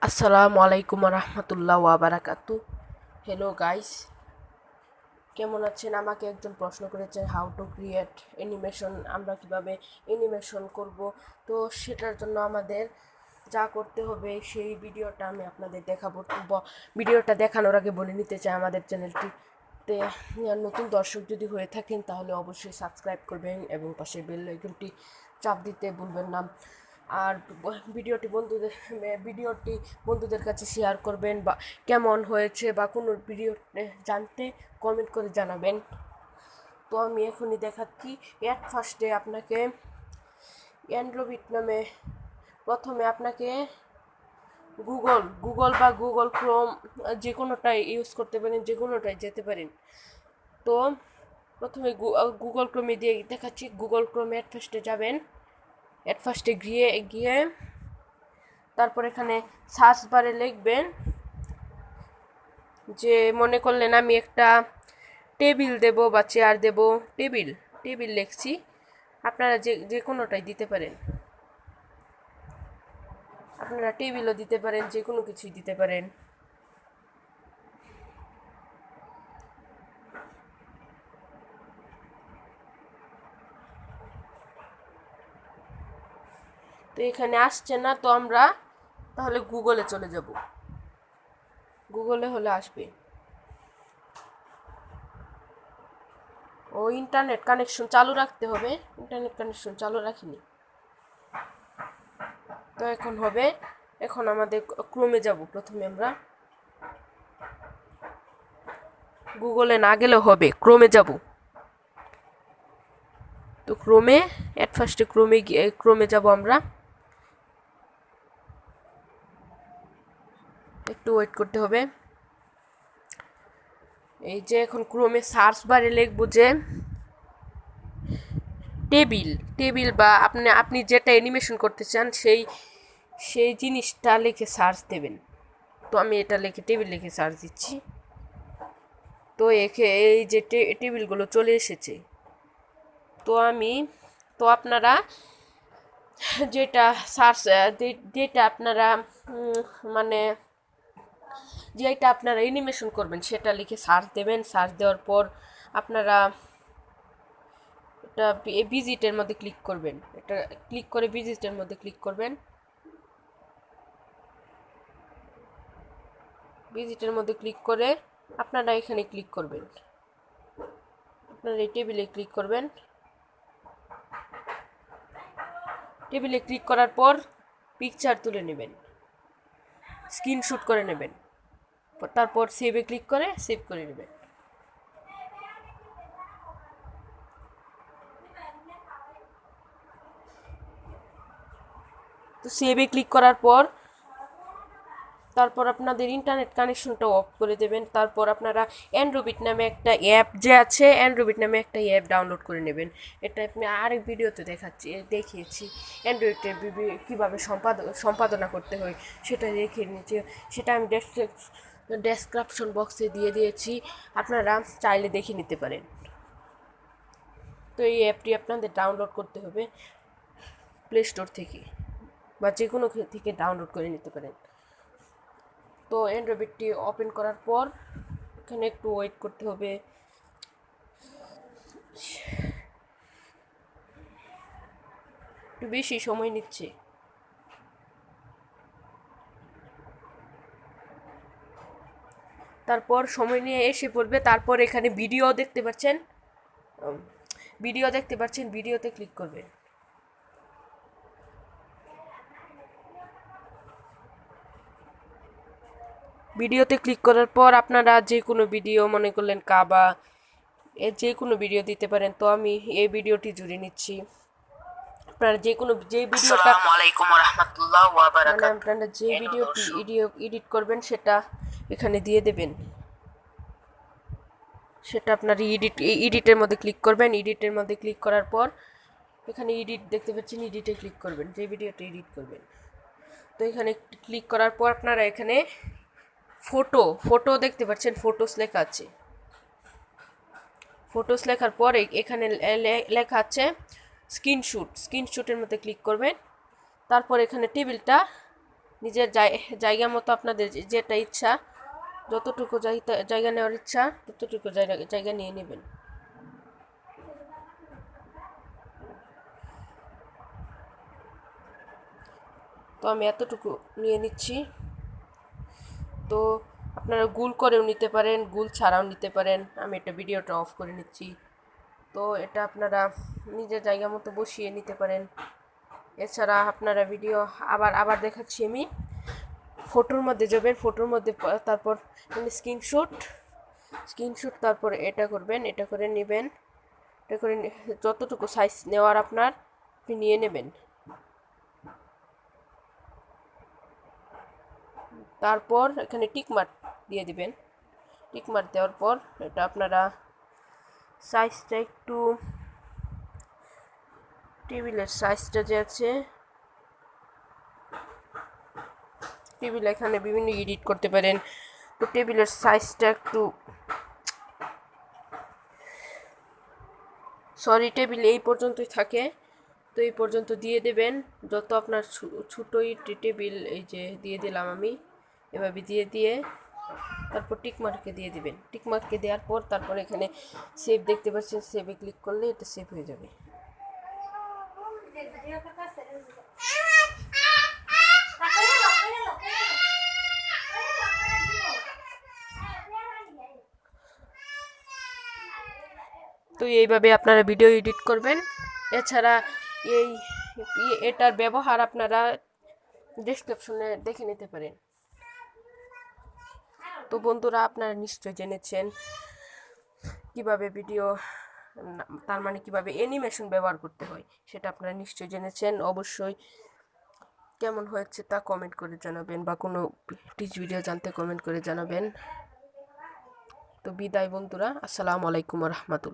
আসসালামু আলাইকুম রহমতুল্লাহ ওয়াবারাকাতু। Hello guys, কেমন আছেন? আমাকে একজন প্রশ্ন করেছে হাউ টু ক্রিয়েট অ্যানিমেশন, আমরা কিভাবে অ্যানিমেশন করব। তো সেটার জন্য আমাদের যা করতে হবে সেই ভিডিওটা আমি আপনাদের দেখাবো। ভিডিওটা দেখানোর আগে বলে নিতে চাই, আমাদের চ্যানেলটিতে নতুন দর্শক যদি হয়ে থাকেন তাহলে অবশ্যই সাবস্ক্রাইব করবেন এবং পাশে বেল আইকনটি চাপ দিতে ভুলবেন না। আর ভিডিওটি বন্ধুদের কাছে শেয়ার করবেন, বা কেমন হয়েছে বা কোনো ভিডিও জানতে কমেন্ট করে জানাবেন। তো আমি এখনই দেখাচ্ছি। এট ফার্স্টে আপনাকে অ্যান্ড্রয়েড নামে প্রথমে আপনাকে গুগল বা গুগল ক্রোম যে কোনোটাই ইউজ করতে পারেন, যে কোনোটাই যেতে পারেন। তো প্রথমে গুগল ক্রোমে দিয়ে দেখাচ্ছি। গুগল ক্রোমে এট ফার্স্টে যাবেন। এট ফার্স্টে গিয়ে তারপর এখানে সার্চ বারে লিখবেন যে, মনে করলেন আমি একটা টেবিল দেব বা চেয়ার দেব, টেবিল লিখছি। আপনারা যে কোনোটাই দিতে পারেন, আপনারা টেবিলও দিতে পারেন, যে কোনো কিছুই দিতে পারেন। তো এখানে আসছে না, তো আমরা তাহলে গুগলে চলে যাব। গুগলে হলে আসবে। ও ইন্টারনেট কানেকশন চালু রাখতে হবে, ইন্টারনেট কানেকশন চালু রাখিনি। তো এখন হবে, এখন আমাদের ক্রোমে যাব। প্রথমে আমরা গুগলে না গেলেও হবে, ক্রোমে যাব। তো ক্রোমে এট ফার্স্টে ক্রোমে যাব আমরা। একটু ওয়েট করতে হবে। এই যে এখন ক্রোমে সার্চ বারে লিখব যে টেবিল বা আপনি যেটা অ্যানিমেশন করতে চান সেই জিনিসটা লিখে সার্চ দেবেন। তো আমি এটা লিখে টেবিল লিখে সার্চ দিচ্ছি। তো এই যে টেবিলগুলো চলে এসেছে। তো আপনারা যেটা সার্চ যেটা আপনারা মানে যেটা আপনারা অ্যানিমেশন করবেন সেটা লিখে সার্চ দেবেন। সার্চ দেওয়ার পর আপনারা এটা ভিজিটের মধ্যে ক্লিক করবেন। এটা ক্লিক করে ভিজিটের মধ্যে ক্লিক করবেন। ভিজিটের মধ্যে ক্লিক করে আপনারা এখানে ক্লিক করবেন, আপনারা এই টেবিলে ক্লিক করবেন। টেবিলে ক্লিক করার পর পিকচার তুলে নেবেন, স্ক্রিনশট করে নেবেন। তারপর সেভে ক্লিক করে সেভ করে নেবেন। তো সেভে ক্লিক করার পর তারপর আপনাদের ইন্টারনেট কানেকশনটা অফ করে দেবেন। তারপর আপনারা অ্যান্ড্রয়েড নামে একটা অ্যাপ যে আছে, অ্যান্ড্রয়েড নামে একটা অ্যাপ ডাউনলোড করে নেবেন। এটা আপনি আরেক ভিডিওতে দেখিয়েছি অ্যান্ড্রয়েডে কীভাবে সম্পাদনা করতে হয় সেটা দেখিয়ে নিয়েছি। সেটা আমি ডেসক্রিপশন বক্সে দিয়ে দিয়েছি, আপনারা চাইলে দেখে নিতে পারেন। তো এই অ্যাপটি আপনাদের ডাউনলোড করতে হবে প্লে স্টোর থেকে, বা যে কোনো থেকে ডাউনলোড করে নিতে পারেন। তো অ্যান্ড্রয়েডটি ওপেন করার পর এখানে একটু ওয়েট করতে হবে। একটু বেশি সময় নিচ্ছে। তারপর সময় নিয়ে এসে পড়বে। তারপর এখানে ভিডিও দেখতে পাচ্ছেন, ভিডিওতে ক্লিক করবেন। ভিডিওতে ক্লিক করার পর আপনারা যে কোনো ভিডিও, মনে করলেন কাবা, যে কোনো ভিডিও দিতে পারেন। তো আমি এই ভিডিওটি জুড়ে নিচ্ছি। আপনারা যে ভিডিওটা মানে আপনারা যে ভিডিও এডিট করবেন সেটা এখানে দিয়ে দেবেন। সেটা আপনার এডিটের মধ্যে ক্লিক করবেন। এডিটের মধ্যে ক্লিক করার পর এখানে এডিট দেখতে পাচ্ছেন, এডিটে ক্লিক করবেন, যে ভিডিওটা এডিট করবেন। তো এখানে ক্লিক করার পর আপনারা এখানে ফটো দেখতে পাচ্ছেন, ফটোস লেখা আছে। ফটোস লেখার পরে এখানে লেখা আছে স্ক্রিনশটের মধ্যে ক্লিক করবেন। তারপর এখানে টেবিলটা নিজের জায়গা মতো আপনাদের যেটা ইচ্ছা, যতটুকু জায়গা নেওয়ার ইচ্ছা ততটুকু জায়গা নিয়ে নেবেন। তো আমি এতটুকু নিয়ে নিচ্ছি। তো আপনারা গুল করেও নিতে পারেন, গুল ছাড়াও নিতে পারেন। আমি এটা ভিডিওটা অফ করে নিচ্ছি। তো এটা আপনারা নিজের জায়গা মতো বসিয়ে নিতে পারেন। এছাড়া আপনারা ভিডিও আবার আবার দেখাচ্ছি আমি। ফটোর মধ্যে যাবেন, ফটোর মধ্যে তারপর স্ক্রিনশট তারপর এটা করবেন, এটা করে নেবেন। এটা করে যতটুকু সাইজ নেওয়ার আপনার আপনি নিয়ে নেবেন। তারপর এখানে টিকমার্ক দিয়ে দিবেন। টিকমার্ক দেওয়ার পর এটা আপনারা সাইজটা একটু, টেবিলের সাইজটা যে আছে, টেবিল এখানে বিভিন্ন এডিট করতে পারেন। তো টেবিলের সাইজটা একটু, টেবিল এই পর্যন্তই থাকে। তো এই পর্যন্ত দিয়ে দেবেন। যত আপনার ছোটোই টেবিল, এই যে দিয়ে দিলাম আমি, এভাবে দিয়ে তারপর টিকমার্কে দিয়ে দিবেন। টিকমার্কে দেওয়ার পর তারপর এখানে সেভ দেখতে পাচ্ছেন, সেভে ক্লিক করলে এটা সেভ হয়ে যাবে। তো এইভাবে আপনারা ভিডিও এডিট করবেন। এছাড়া এই এটার ব্যবহার আপনারা ডেসক্রিপশনে দেখে নিতে পারেন। তো বন্ধুরা, আপনারা নিশ্চয় জেনেছেন কিভাবে ভিডিও, তার মানে কিভাবে অ্যানিমেশন ব্যবহার করতে হয়, সেটা আপনারা নিশ্চয় জেনেছেন। অবশ্যই কেমন হয়েছে তা কমেন্ট করে জানাবেন, বা কোনো টিচ ভিডিও জানতে কমেন্ট করে জানাবেন। তো বিদায় বন্ধুরা, আসসালামু আলাইকুম রহমতুল্লাহ।